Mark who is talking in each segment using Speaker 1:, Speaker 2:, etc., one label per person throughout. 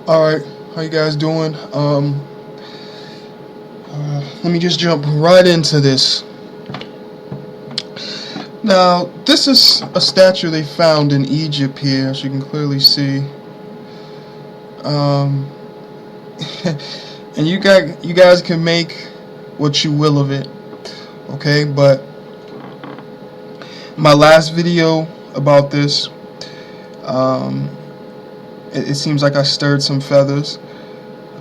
Speaker 1: Alright, how you guys doing? Let me just jump right into this. Now, this is a statue they found in Egypt here, as you can clearly see. Um, and you guys can make what you will of it, okay? But my last video about this, it seems like I stirred some feathers.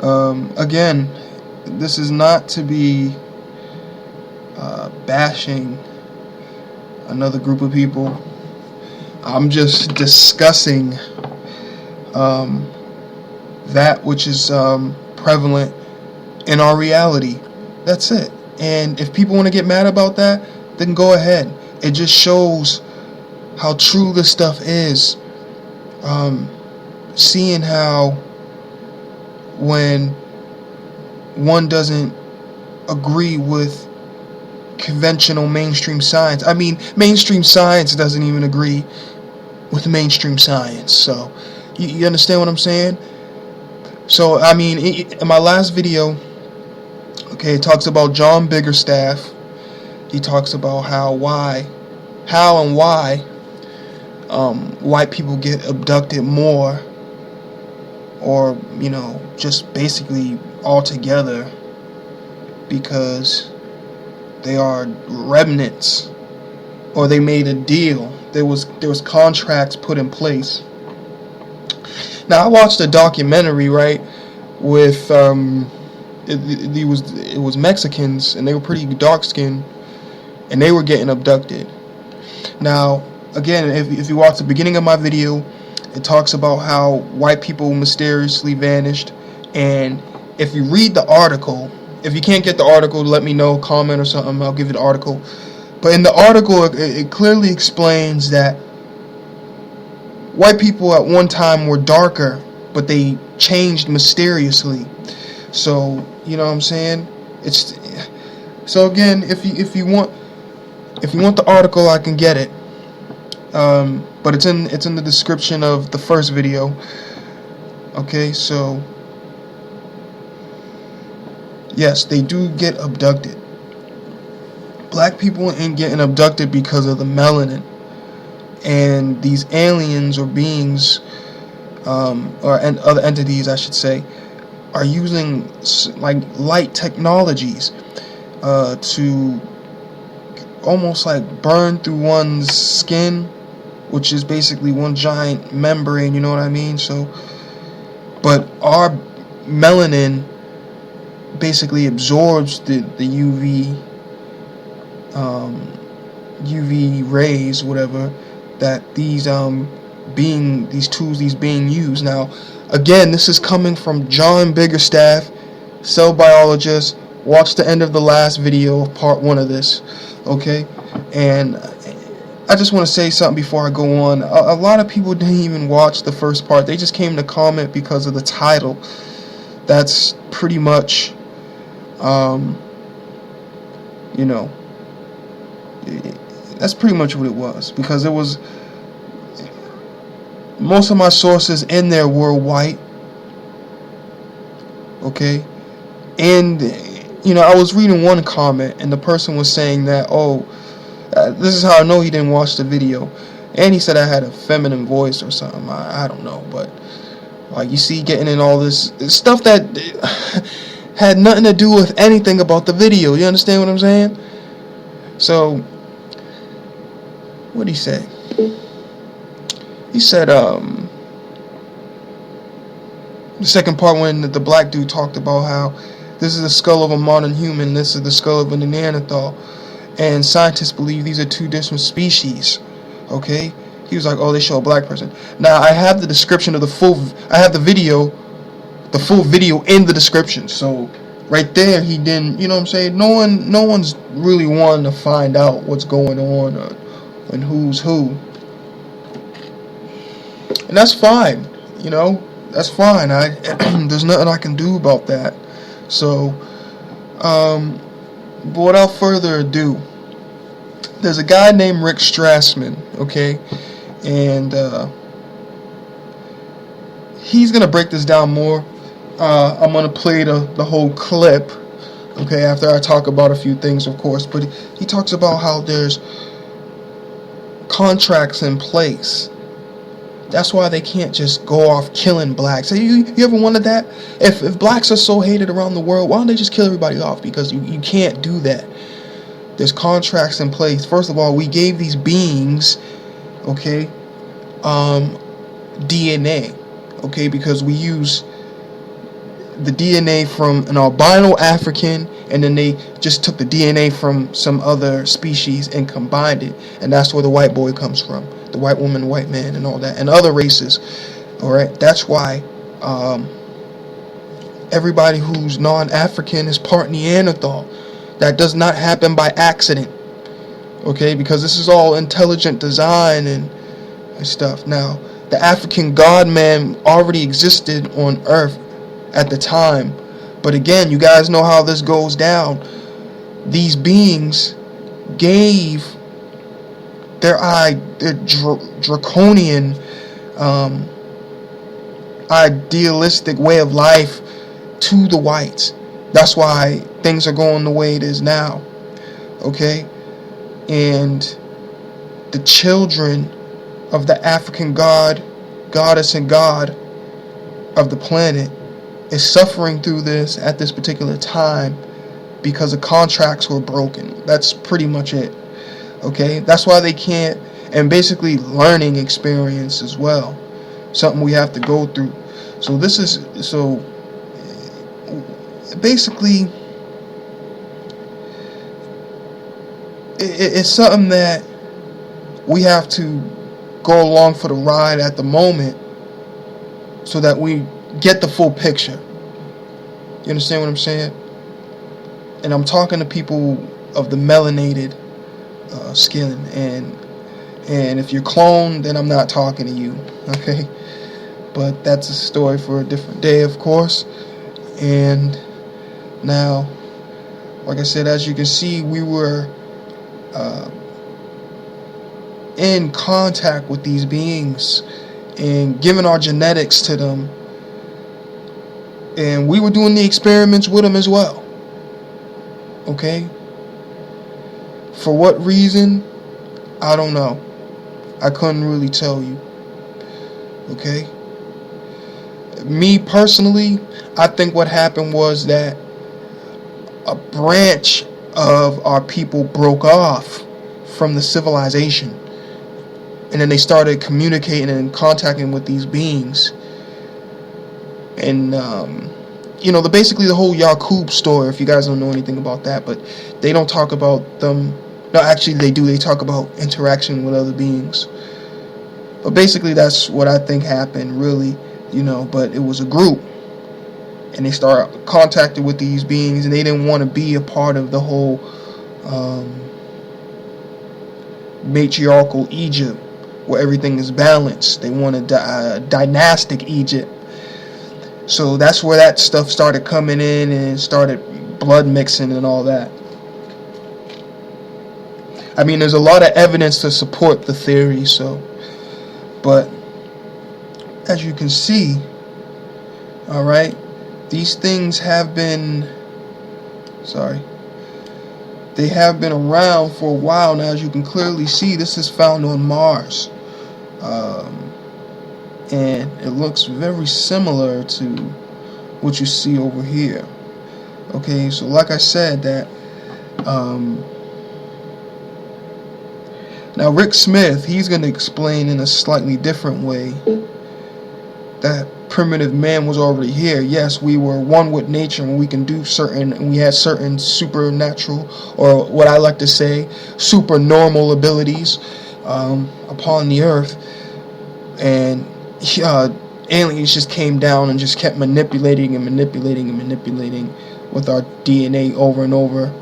Speaker 1: Again, this is not to be bashing another group of people. I'm just discussing that which is prevalent in our reality. That's it. And if people want to get mad about that, then go ahead. It just shows how true this stuff is. Seeing how when one doesn't agree with conventional mainstream science, I mean, mainstream science doesn't even agree with mainstream science. So you understand what I'm saying? So I mean, in my last video, okay, it talks about John Biggerstaff. He talks about how and why white people get abducted more, or just basically altogether, because they are remnants, or they made a deal. There was contracts put in place. Now I watched a documentary, right, with it was Mexicans, and they were pretty dark skinned, and they were getting abducted. Now again, if you watch the beginning of my video, it talks about how white people mysteriously vanished. And if you read the article, if you can't get the article, let me know, comment or something, I'll give you the article. But in the article, it clearly explains that white people at one time were darker, but they changed mysteriously. So, you know what I'm saying? So again, if you want the article, I can get it. But it's in the description of the first video. Okay, so yes, they do get abducted. Black people ain't getting abducted because of the melanin. And these aliens or beings, and other entities, I should say, are using like light technologies to almost like burn through one's skin, which is basically one giant membrane, you know what I mean? So, but our melanin basically absorbs the UV rays, whatever, that these tools being used. Now, again, this is coming from John Biggerstaff, cell biologist. Watch the end of the last video of part 1 of this, okay? And I just want to say something before I go on. A lot of people didn't even watch the first part. They just came to comment because of the title. That's pretty much, that's pretty much what it was. Because it was, most of my sources in there were white. Okay? And, I was reading one comment, and the person was saying that, this is how I know he didn't watch the video. And he said I had a feminine voice or something. I don't know. But, like, you see, getting in all this stuff that had nothing to do with anything about the video. You understand what I'm saying? So, what did he say? He said, the second part, when the black dude talked about how this is the skull of a modern human, this is the skull of a Neanderthal, and scientists believe these are two different species. Okay? He was like, they show a black person. Now, I have the description of I have the full video in the description. So, right there, he didn't, you know what I'm saying? No one's really wanting to find out what's going on and who's who. And that's fine, that's fine. There's nothing I can do about that. So, but without further ado, there's a guy named Rick Strassman, okay, and he's gonna break this down more. I'm gonna play the whole clip, okay, after I talk about a few things, of course. But he talks about how there's contracts in place. That's why they can't just go off killing blacks. You ever wondered that? If blacks are so hated around the world, why don't they just kill everybody off? Because you can't do that. There's contracts in place. First of all, we gave these beings, okay, DNA, okay, because we use the DNA from an albino African, and then they just took the DNA from some other species and combined it, and that's where the white boy comes from, the white woman, white man, and all that, and other races. All right, that's why everybody who's non-African is part Neanderthal. That does not happen by accident, okay, because this is all intelligent design and stuff. Now, the African God man already existed on Earth at the time, but again, you guys know how this goes down. These beings gave their draconian, idealistic way of life to the whites. That's why things are going the way it is now, okay? And the children of the African god, goddess, and god of the planet is suffering through this at this particular time because the contracts were broken. That's pretty much it, okay? That's why they can't, and basically learning experience as well, something we have to go through. So this is, so basically it's something that we have to go along for the ride at the moment so that we get the full picture. You understand what I'm saying? And I'm talking to people of the melanated skin, and if you're cloned, then I'm not talking to you, okay? But that's a story for a different day, of course. And now, like I said, as you can see, we were in contact with these beings and giving our genetics to them, and we were doing the experiments with them as well, okay? For what reason, I don't know. I couldn't really tell you, okay? Me personally, I think what happened was that a branch of our people broke off from the civilization, and then they started communicating and contacting with these beings. And basically the whole Yakub story, if you guys don't know anything about that, but they don't talk about them. No, actually they do. They talk about interaction with other beings. But basically that's what I think happened, really, but it was a group, and they started contacting with these beings, and they didn't want to be a part of the whole matriarchal Egypt where everything is balanced. They wanted dynastic Egypt. So that's where that stuff started coming in, and started blood mixing and all that. I mean, there's a lot of evidence to support the theory, but as you can see, all right, these things have been, they have been around for a while now. As you can clearly see, this is found on Mars. And it looks very similar to what you see over here. Okay, so like I said, that now Rick Smith, he's going to explain in a slightly different way that primitive man was already here. Yes, we were one with nature, and we can do we had certain supernatural, or what I like to say, super normal abilities upon the earth, and aliens just came down and just kept manipulating with our DNA over and over,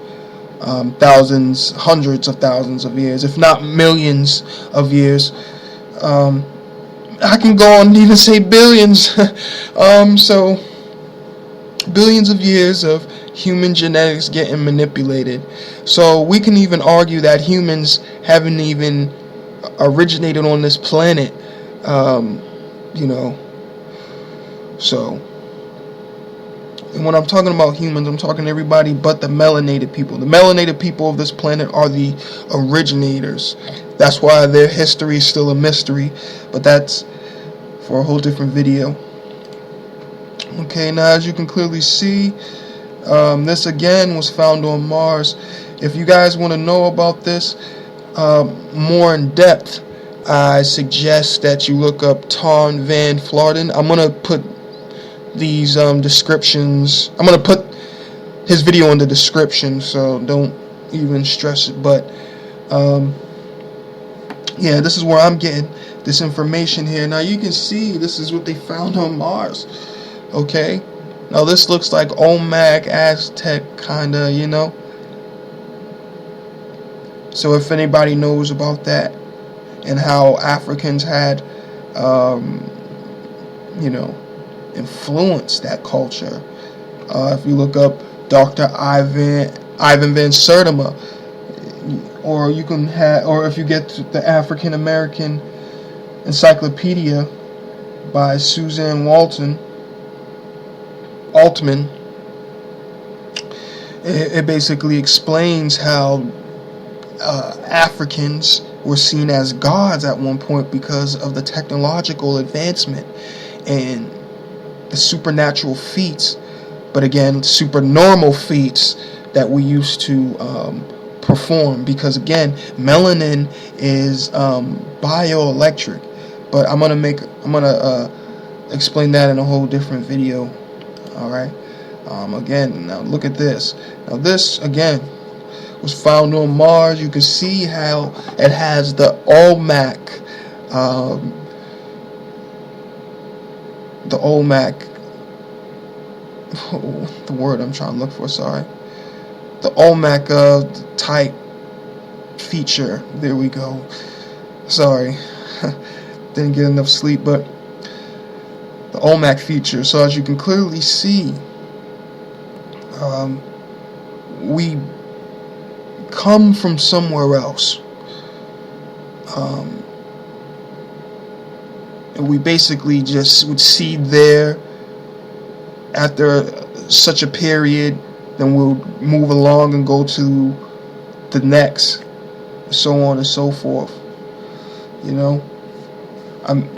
Speaker 1: thousands, hundreds of thousands of years, if not millions of years. I can go on and even say billions. So billions of years of human genetics getting manipulated. So we can even argue that humans haven't even originated on this planet, So, and when I'm talking about humans, I'm talking everybody but the melanated people. The melanated people of this planet are the originators. That's why their history is still a mystery, but that's for a whole different video. Okay, now as you can clearly see, this again was found on Mars. If you guys want to know about this more in depth, I suggest that you look up Ton van Flandern. I'm going to put these descriptions. I'm going to put his video in the description, so don't even stress it. But yeah, this is where I'm getting this information here. Now you can see this is what they found on Mars. Okay, now this looks like Olmec, Aztec kinda, you know. So if anybody knows about that and how Africans had you know, influenced that culture, if you look up Dr. Ivan van Sertima, or you can have, or if you get the African American Encyclopedia by Suzanne Altman, it basically explains how Africans were seen as gods at one point because of the technological advancement and the supernatural feats, but again, supernormal feats that we used to perform, because again, melanin is bioelectric, but I'm gonna explain that in a whole different video. All right. Again, now look at this. Now this again was found on Mars. You can see how it has the Olmec, the word I'm trying to look for. Sorry, the Olmec type feature. There we go. Sorry, didn't get enough sleep, but the Olmec feature. So as you can clearly see, we come from somewhere else, and we basically just would seed there. After such a period, then we'll move along and go to the next, so on and so forth. You know,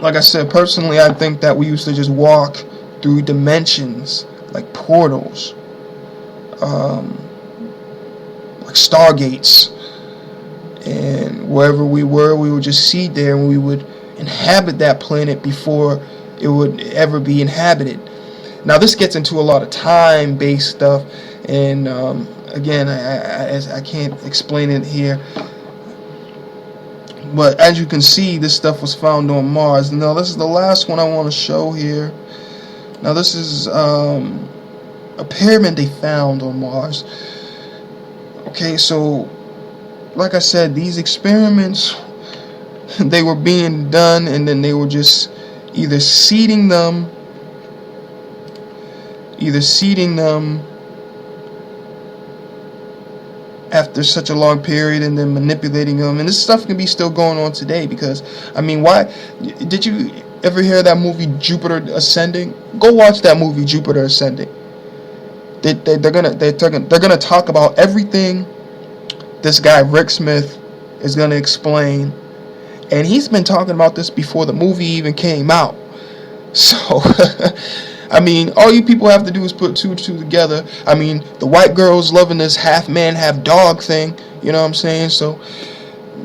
Speaker 1: like I said, personally, I think that we used to just walk through dimensions like portals, like stargates, and wherever we were, we would just seed there, and we would inhabit that planet before it would ever be inhabited. Now this gets into a lot of time-based stuff, and again, I can't explain it here. But as you can see, this stuff was found on Mars. Now this is the last one I want to show here. Now this is a pyramid they found on Mars. Okay, so like I said, these experiments, they were being done, and then they were just either seeding them after such a long period, and then manipulating them. And this stuff can be still going on today, because I mean, why did you ever hear that movie Jupiter Ascending? Go watch that movie Jupiter Ascending. They're gonna talk about everything this guy Rick Smith is gonna explain, and he's been talking about this before the movie even came out. So I mean, all you people have to do is put two together. I mean, the white girl's loving this half man, half dog thing. You know what I'm saying? So,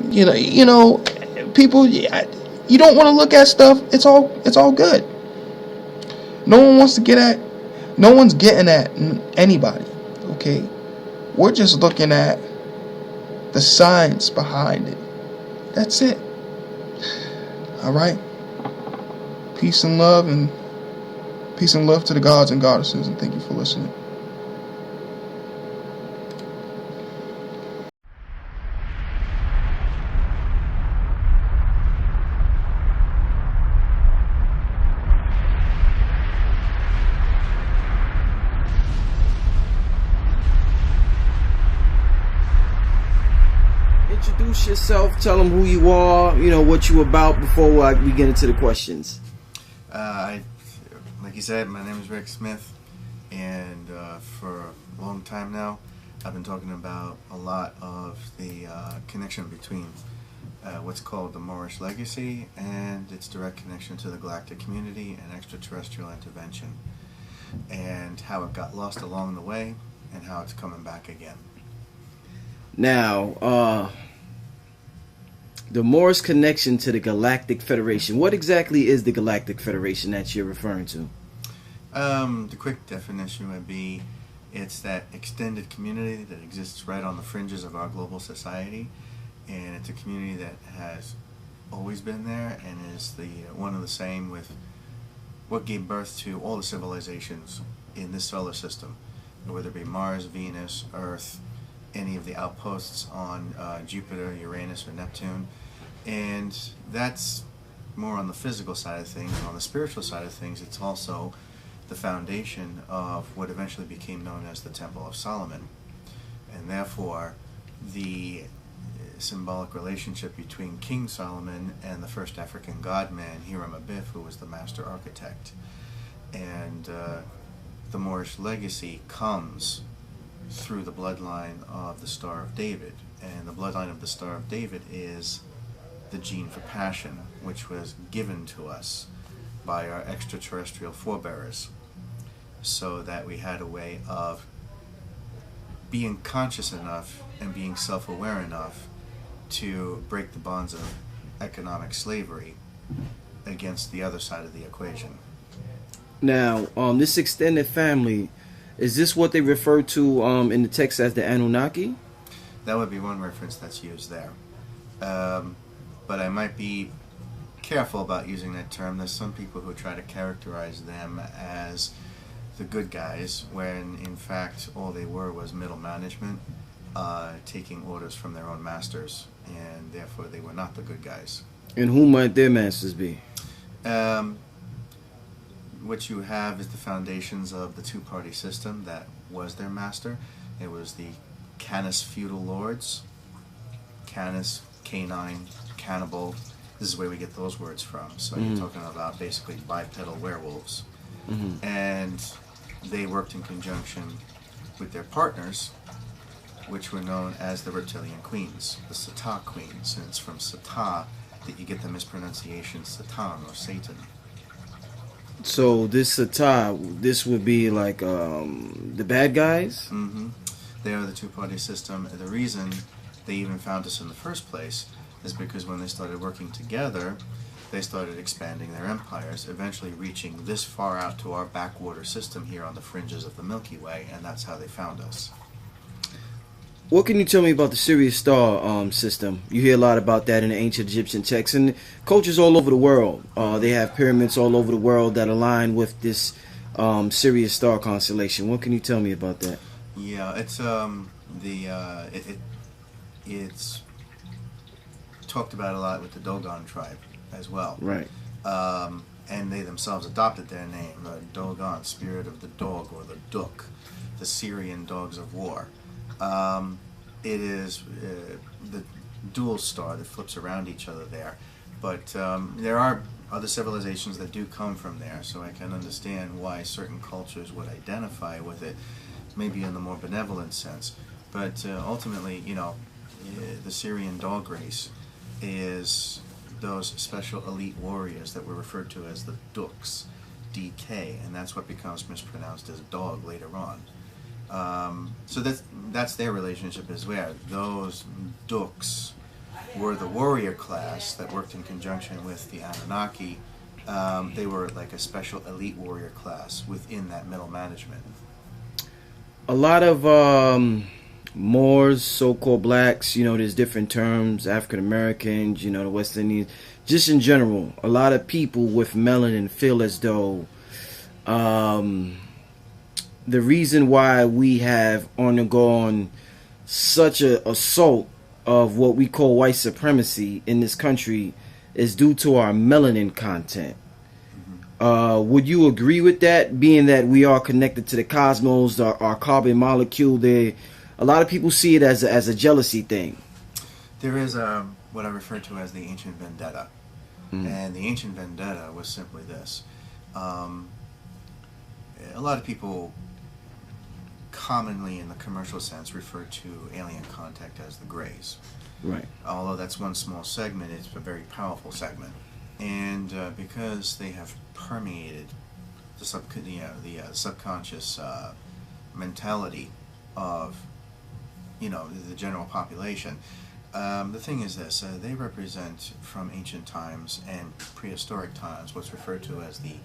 Speaker 1: you know, people, you don't want to look at stuff. It's all good. No one's getting at anybody. Okay, we're just looking at the science behind it. That's it. All right. Peace and love to the gods and goddesses, and thank you for listening.
Speaker 2: Introduce yourself, tell them who you are, you know, what you about before we get into the questions.
Speaker 3: Like you said, my name is Rick Smith, and for a long time now, I've been talking about a lot of the connection between what's called the Moorish legacy and its direct connection to the galactic community and extraterrestrial intervention, and how it got lost along the way and how it's coming back again.
Speaker 2: Now, the Moorish connection to the Galactic Federation. What exactly is the Galactic Federation that you're referring to?
Speaker 3: The quick definition would be it's that extended community that exists right on the fringes of our global society, and it's a community that has always been there and is the one and the same with what gave birth to all the civilizations in this solar system, whether it be Mars, Venus, Earth, any of the outposts on Jupiter, Uranus, or Neptune. And that's more on the physical side of things. On the spiritual side of things, it's also the foundation of what eventually became known as the Temple of Solomon. And therefore, the symbolic relationship between King Solomon and the first African god-man, Hiram-Abif, who was the master architect. And the Moorish legacy comes through the bloodline of the Star of David. And the bloodline of the Star of David is the gene for passion, which was given to us by our extraterrestrial forebears, so that we had a way of being conscious enough and being self-aware enough to break the bonds of economic slavery against the other side of the equation.
Speaker 2: Now, this extended family, is this what they refer to in the text as the Anunnaki?
Speaker 3: That would be one reference that's used there. But I might be careful about using that term. There's some people who try to characterize them as the good guys, when in fact all they were was middle management, taking orders from their own masters, and therefore they were not the good guys.
Speaker 2: And who might their masters be?
Speaker 3: What you have is the foundations of the two-party system that was their master. It was the Canis feudal lords. Canis, canine, cannibal. This is where we get those words from. So you're talking about basically bipedal werewolves. And they worked in conjunction with their partners, which were known as the reptilian queens, the Sata queens. And it's from Sata that you get the mispronunciation Satan or Satan.
Speaker 2: So this Sata, this would be like the bad guys?
Speaker 3: They are the two-party system. The reason they even found us in the first place is because when they started working together, they started expanding their empires, eventually reaching this far out to our backwater system here on the fringes of the Milky Way, and that's how they found us.
Speaker 2: What can you tell me about the Sirius star system? You hear a lot about that in the ancient Egyptian texts and cultures all over the world. They have pyramids all over the world that align with this Sirius star constellation. What can you tell me about that?
Speaker 3: Yeah, it's it's talked about a lot with the Dogon tribe as well.
Speaker 2: Right.
Speaker 3: And they themselves adopted their name, the Dogon, spirit of the dog, or the Duk, the Syrian dogs of war. It is the dual star that flips around each other there. But there are other civilizations that do come from there, so I can understand why certain cultures would identify with it, maybe in the more benevolent sense. But ultimately, you know, the Syrian dog race is those special elite warriors that were referred to as the Duks, DK, and that's what becomes mispronounced as dog later on. So that's their relationship as well. Those Duks were the warrior class that worked in conjunction with the Anunnaki. They were like a special elite warrior class within that middle management.
Speaker 2: A lot of Moors, so-called blacks, you know, there's different terms, African Americans, you know, the West Indians, just in general, a lot of people with melanin feel as though the reason why we have undergone such an assault of what we call white supremacy in this country is due to our melanin content. Would you agree with that, being that we are connected to the cosmos, our carbon molecule there? A lot of people see it as a jealousy thing.
Speaker 3: There is what I refer to as the ancient vendetta. And the ancient vendetta was simply this. a lot of people commonly in the commercial sense refer to alien contact as the Greys.
Speaker 2: Right.
Speaker 3: Although that's one small segment, it's a very powerful segment. And because they have permeated the subconscious mentality of, the general population, the thing is this, they represent from ancient times and prehistoric times what's referred to as the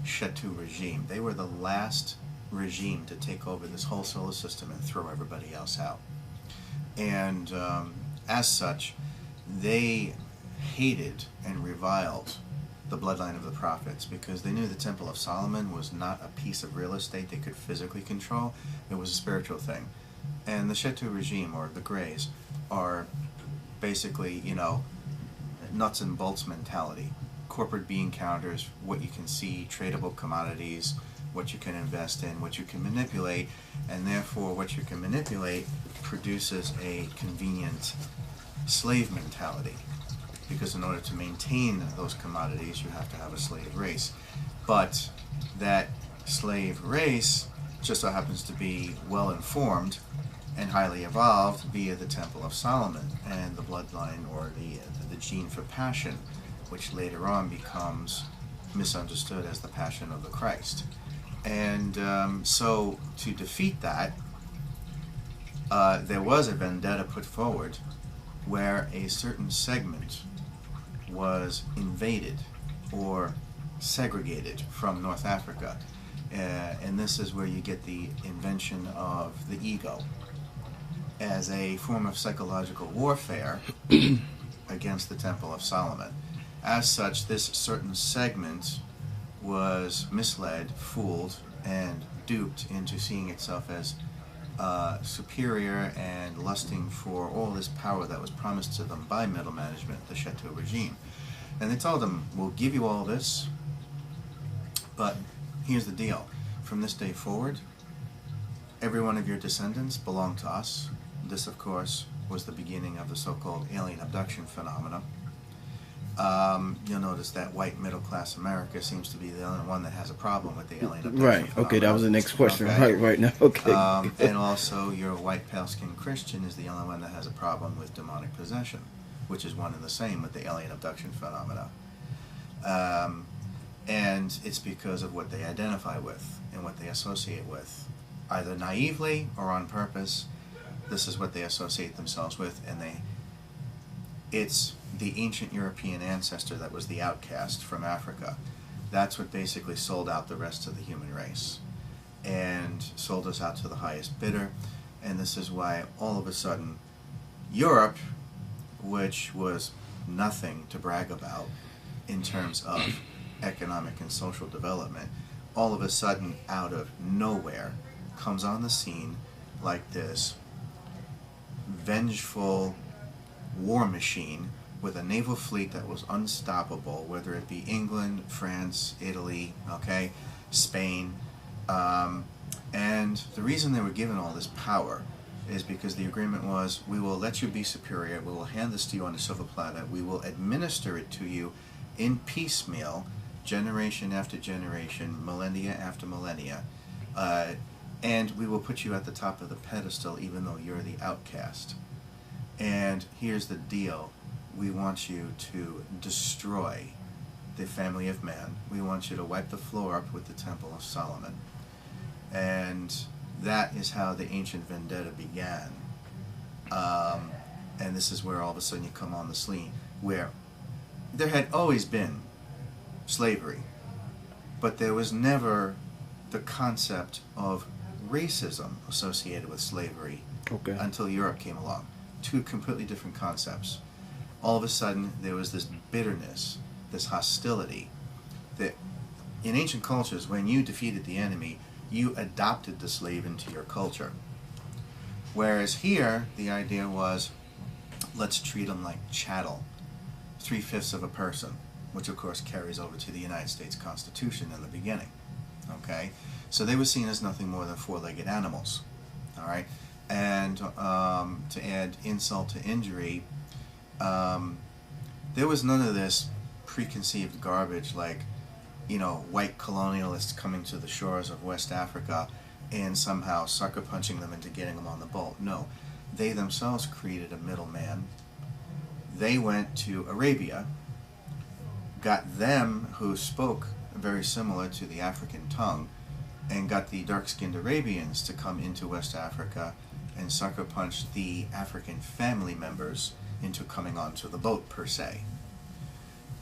Speaker 3: Chetu regime. They were the last regime to take over this whole solar system and throw everybody else out. And as such, they hated and reviled the bloodline of the prophets because they knew the Temple of Solomon was not a piece of real estate they could physically control. It was a spiritual thing. And the Chetu regime, or the Greys, are basically, nuts and bolts mentality. Corporate bean counters, what you can see, tradable commodities, what you can invest in, what you can manipulate, and therefore what you can manipulate produces a convenient slave mentality. Because in order to maintain those commodities, you have to have a slave race. But that slave race just so happens to be well informed and highly evolved via the Temple of Solomon and the bloodline, or the gene for passion, which later on becomes misunderstood as the passion of the Christ. And so to defeat that, there was a vendetta put forward where a certain segment was invaded or segregated from North Africa. And this is where you get the invention of the ego as a form of psychological warfare against the Temple of Solomon. As such, this certain segment was misled, fooled, and duped into seeing itself as superior and lusting for all this power that was promised to them by middle management, the Chetu regime. And they told them, we'll give you all this, but here's the deal. From this day forward, every one of your descendants belong to us. This, of course, was the beginning of the so-called alien abduction phenomena. You'll notice that white middle-class America seems to be the only one that has a problem with the alien abduction
Speaker 2: Right.
Speaker 3: phenomena.
Speaker 2: Okay, that was the next question.
Speaker 3: Okay.
Speaker 2: Right now. Okay.
Speaker 3: And also, your white pale-skinned Christian is the only one that has a problem with demonic possession, which is one and the same with the alien abduction phenomena. And it's because of what they identify with and what they associate with. Either naively or on purpose, this is what they associate themselves with, and it's the ancient European ancestor that was the outcast from Africa. That's what basically sold out the rest of the human race and sold us out to the highest bidder. And this is why all of a sudden Europe, which was nothing to brag about in terms of economic and social development, all of a sudden out of nowhere comes on the scene like this vengeful war machine with a naval fleet that was unstoppable, whether it be England, France, Italy, Spain. And the reason they were given all this power is because the agreement was, we will let you be superior, we will hand this to you on a silver platter, we will administer it to you in piecemeal, generation after generation, millennia after millennia, and we will put you at the top of the pedestal even though you're the outcast. And here's the deal. We want you to destroy the family of man. We want you to wipe the floor up with the Temple of Solomon. And that is how the ancient vendetta began. And this is where all of a sudden you come on the scene, where there had always been slavery, but there was never the concept of racism associated with slavery until Europe came along. Two completely different concepts. All of a sudden there was this bitterness, this hostility, that in ancient cultures, when you defeated the enemy, you adopted the slave into your culture. Whereas here, the idea was, let's treat them like chattel, 3/5 of a person, which of course carries over to the United States Constitution in the beginning. So they were seen as nothing more than four-legged animals. And to add insult to injury, there was none of this preconceived garbage like, white colonialists coming to the shores of West Africa and somehow sucker punching them into getting them on the boat. No, they themselves created a middleman. They went to Arabia, got them who spoke very similar to the African tongue, and got the dark-skinned Arabians to come into West Africa and sucker punch the African family members into coming onto the boat, per se.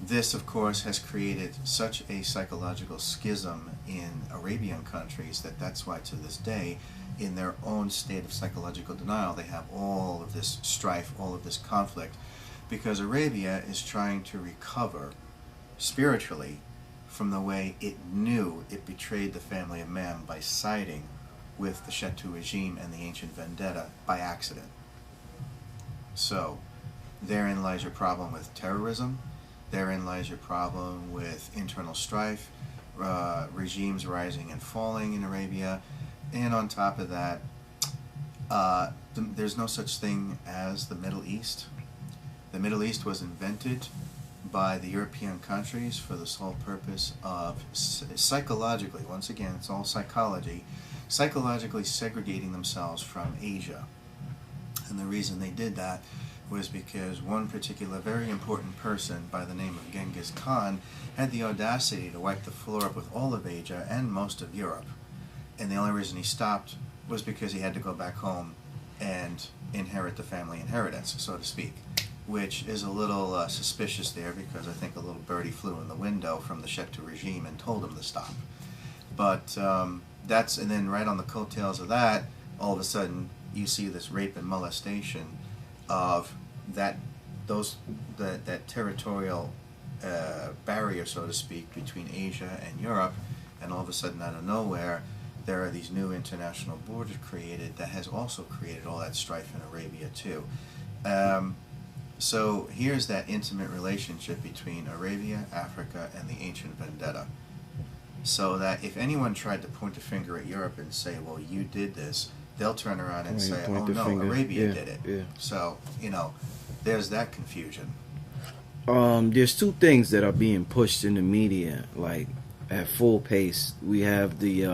Speaker 3: This, of course, has created such a psychological schism in Arabian countries that's why to this day, in their own state of psychological denial, they have all of this strife, all of this conflict, because Arabia is trying to recover spiritually from the way it knew it betrayed the family of man by siding with the Chetu regime and the ancient vendetta by accident. So, therein lies your problem with terrorism. Therein lies your problem with internal strife, regimes rising and falling in Arabia, and on top of that, there's no such thing as the Middle East. The Middle East was invented by the European countries for the sole purpose of psychologically, once again, it's all psychology, psychologically segregating themselves from Asia. And the reason they did that was because one particular very important person by the name of Genghis Khan had the audacity to wipe the floor up with all of Asia and most of Europe. And the only reason he stopped was because he had to go back home and inherit the family inheritance, so to speak, which is a little suspicious there, because I think a little birdie flew in the window from the Chetu regime and told him to stop. But and then right on the coattails of that, all of a sudden you see this rape and molestation of that territorial barrier, so to speak, between Asia and Europe, and all of a sudden out of nowhere there are these new international borders created that has also created all that strife in Arabia too. So here's that intimate relationship between Arabia, Africa, and the ancient vendetta. So that if anyone tried to point a finger at Europe and say, well, you did this, they'll turn around and say, oh no, Arabia did it. Yeah. So, there's that confusion.
Speaker 2: There's two things that are being pushed in the media, like at full pace. We have the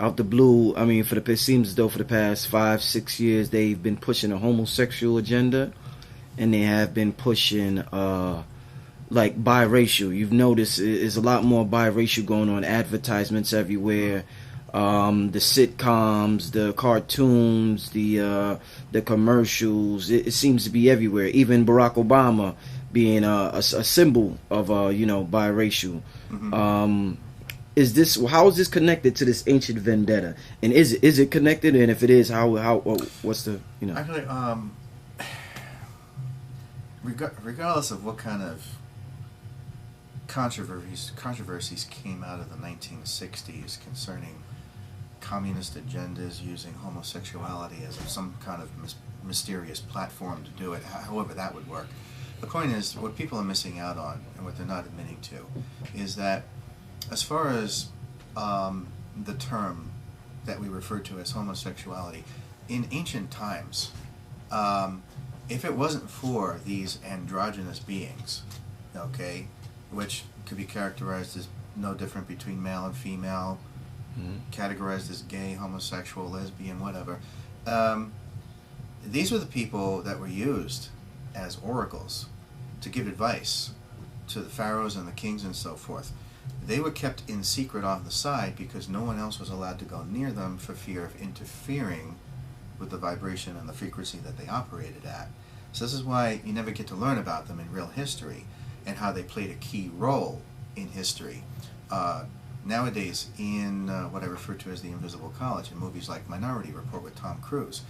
Speaker 2: out the blue. I mean, it seems as though for the past 5-6 years they've been pushing a homosexual agenda, and they have been pushing like biracial. You've noticed there's a lot more biracial going on. Advertisements everywhere. The sitcoms, the cartoons, the commercials. It seems to be everywhere. Even Barack Obama being a symbol of biracial. Mm-hmm. How is this connected to this ancient vendetta? And is it connected? And if it is, what's the
Speaker 3: Actually, regardless of what kind of controversies came out of the 1960s concerning communist agendas using homosexuality as some kind of mysterious platform to do it, however that would work. The point is, what people are missing out on, and what they're not admitting to, is that as far as the term that we refer to as homosexuality, in ancient times, if it wasn't for these androgynous beings, okay, which could be characterized as no different between male and female, categorized as gay, homosexual, lesbian, whatever, these were the people that were used as oracles to give advice to the pharaohs and the kings and so forth. They were kept in secret on the side because no one else was allowed to go near them for fear of interfering with the vibration and the frequency that they operated at. So this is why you never get to learn about them in real history and how they played a key role in history. Nowadays, in what I refer to as the Invisible College, in movies like Minority Report with Tom Cruise,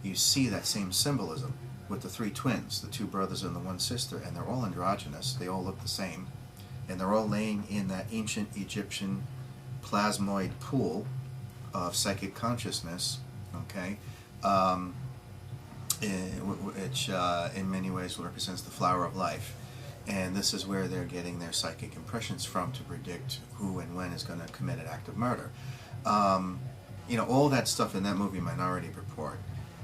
Speaker 3: you see that same symbolism with the three twins, the two brothers and the one sister, and they're all androgynous. They all look the same. And they're all laying in that ancient Egyptian plasmoid pool of psychic consciousness, okay, which in many ways represents the flower of life. And this is where they're getting their psychic impressions from to predict who and when is going to commit an act of murder. All that stuff in that movie Minority Report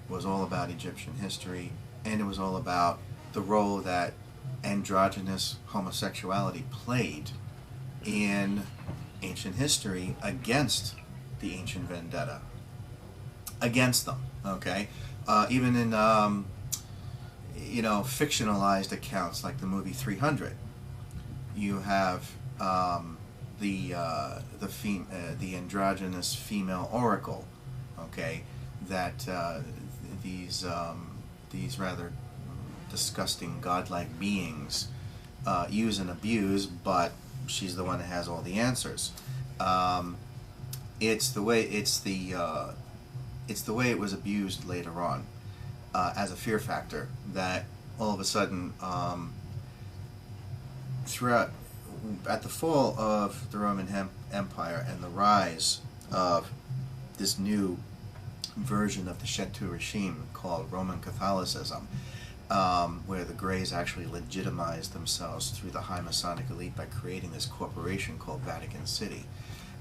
Speaker 3: was all about Egyptian history, and it was all about the role that androgynous homosexuality played in ancient history against the ancient vendetta, against them. Okay, even in fictionalized accounts like the movie 300, you have the androgynous female oracle. Okay, that these rather disgusting godlike beings use and abuse, but she's the one that has all the answers. It's the way it was abused later on as a fear factor, that all of a sudden throughout at the fall of the Roman Empire and the rise of this new version of the Chetu regime called Roman Catholicism, where the Greys actually legitimized themselves through the high Masonic elite by creating this corporation called Vatican City.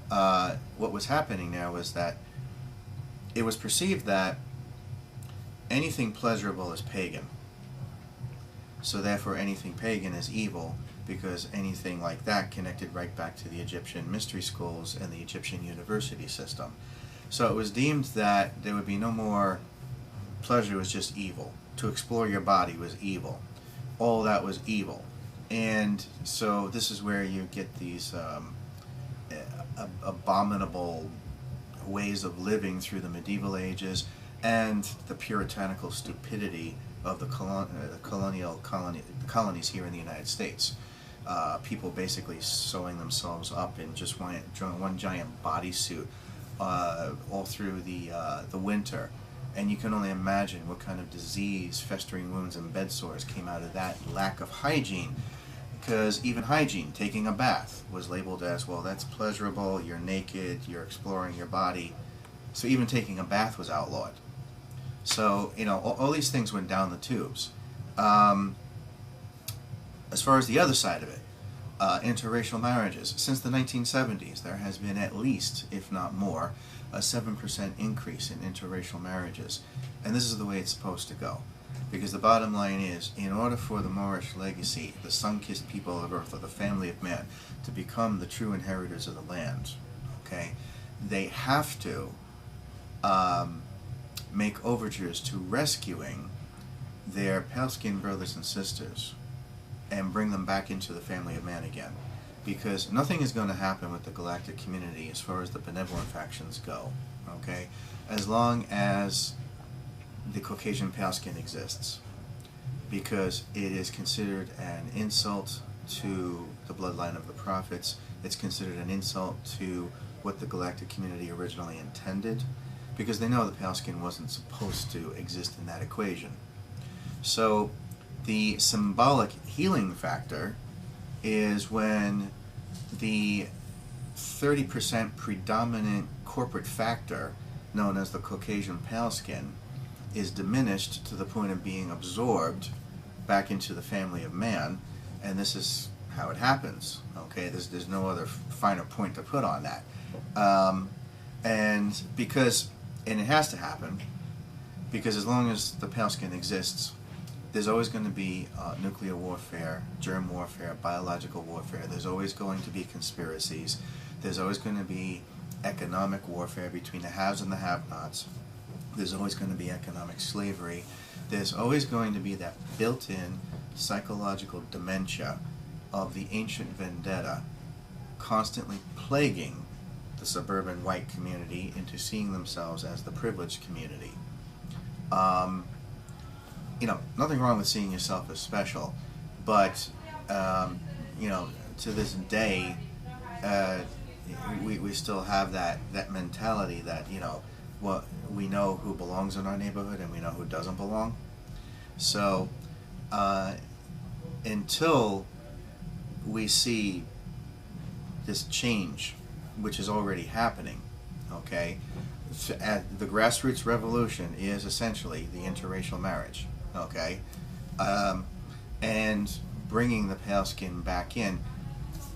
Speaker 3: What was happening now was that it was perceived that anything pleasurable is pagan. So therefore anything pagan is evil, because anything like that connected right back to the Egyptian mystery schools and the Egyptian university system. So it was deemed that there would be no more pleasure, was just evil. To explore your body was evil. All that was evil. And so this is where you get these abominable ways of living through the medieval ages, and the puritanical stupidity of the colonies here in the United States. People basically sewing themselves up in just one giant bodysuit all through the winter. And you can only imagine what kind of disease, festering wounds, and bed sores came out of that lack of hygiene. Because even hygiene, taking a bath, was labeled as, well, that's pleasurable, you're naked, you're exploring your body. So even taking a bath was outlawed. So, all these things went down the tubes. As far as the other side of it, interracial marriages. Since the 1970s, there has been at least, if not more, a 7% increase in interracial marriages. And this is the way it's supposed to go. Because the bottom line is, in order for the Moorish legacy, the sun-kissed people of earth, or the family of man, to become the true inheritors of the land, okay, they have to make overtures to rescuing their pale-skinned brothers and sisters and bring them back into the family of man again. Because nothing is going to happen with the galactic community as far as the benevolent factions go, okay, as long as the Caucasian pale skin exists. Because it is considered an insult to the bloodline of the prophets. It's considered an insult to what the galactic community originally intended, because they know the pale skin wasn't supposed to exist in that equation. So the symbolic healing factor is when the 30% predominant corporate factor, known as the Caucasian pale skin, is diminished to the point of being absorbed back into the family of man. And this is how it happens. Okay, there's no other finer point to put on that. And it has to happen, because as long as the pale skin exists, there's always going to be nuclear warfare, germ warfare, biological warfare. There's always going to be conspiracies. There's always going to be economic warfare between the haves and the have-nots. There's always going to be economic slavery. There's always going to be that built-in psychological dementia of the ancient vendetta constantly plaguing the suburban white community into seeing themselves as the privileged community. Nothing wrong with seeing yourself as special, but, to this day, we still have that mentality that, we know who belongs in our neighborhood and we know who doesn't belong. So, until we see this change, which is already happening, okay, the grassroots revolution is essentially the interracial marriage, okay, and bringing the pale skin back in.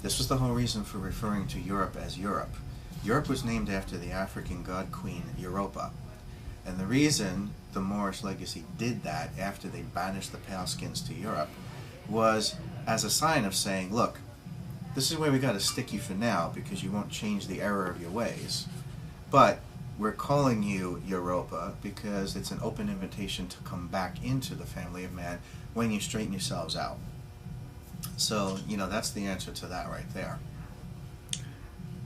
Speaker 3: This was the whole reason for referring to Europe as Europe. Europe was named after the African god queen Europa. And the reason the Moorish legacy did that after they banished the pale skins to Europe was as a sign of saying, look, this is where we got to stick you for now because you won't change the error of your ways. But we're calling you Europa because it's an open invitation to come back into the family of man when you straighten yourselves out. So, that's the answer to that right there.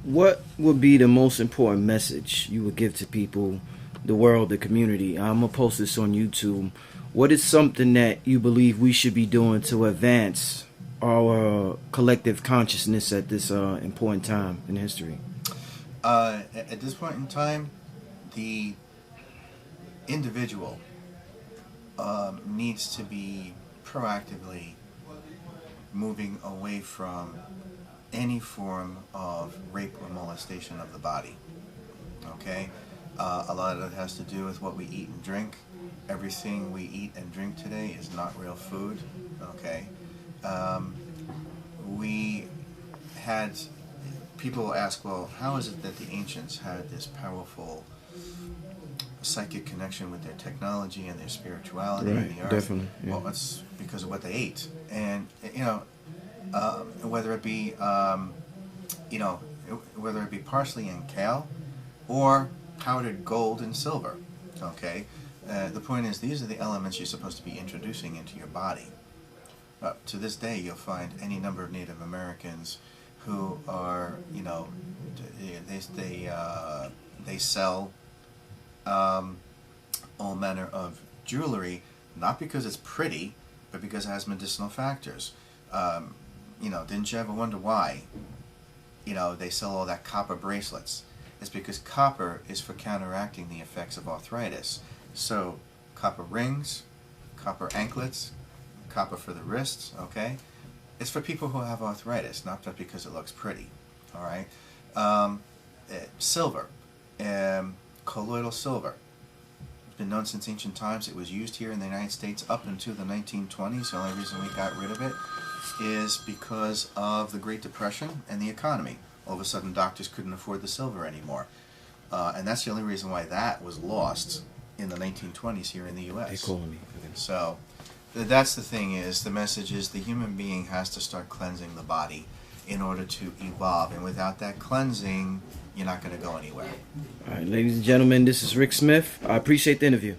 Speaker 2: What would be the most important message you would give to people, the world, the community? I'm going to post this on YouTube. What is something that you believe we should be doing to advance our collective consciousness at this important time in history?
Speaker 3: At this point in time, the individual needs to be proactively moving away from any form of rape or molestation of the body. Okay? A lot of it has to do with what we eat and drink. Everything we eat and drink today is not real food. Okay? We had people ask, well, how is it that the ancients had this powerful psychic connection with their technology and their spirituality and the earth?
Speaker 2: Definitely. Yeah.
Speaker 3: Well, it's because of what they ate, and whether it be whether it be parsley and kale, or powdered gold and silver. Okay, the point is these are the elements you're supposed to be introducing into your body. To this day, you'll find any number of Native Americans who are, they sell all manner of jewelry, not because it's pretty, but because it has medicinal factors. Didn't you ever wonder why, they sell all that copper bracelets? It's because copper is for counteracting the effects of arthritis. So, copper rings, copper anklets, copper for the wrists, okay? It's for people who have arthritis, not just because it looks pretty, all right? Silver, colloidal silver. It's been known since ancient times. It was used here in the United States up until the 1920s. The only reason we got rid of it is because of the Great Depression and the economy. All of a sudden, doctors couldn't afford the silver anymore. And that's the only reason why that was lost in the 1920s here in the U.S.
Speaker 2: They're calling me.
Speaker 3: So that's the thing is, the message is the human being has to start cleansing the body in order to evolve. And without that cleansing, you're not going to go anywhere.
Speaker 2: All right, ladies and gentlemen, this is Rick Smith. I appreciate the interview.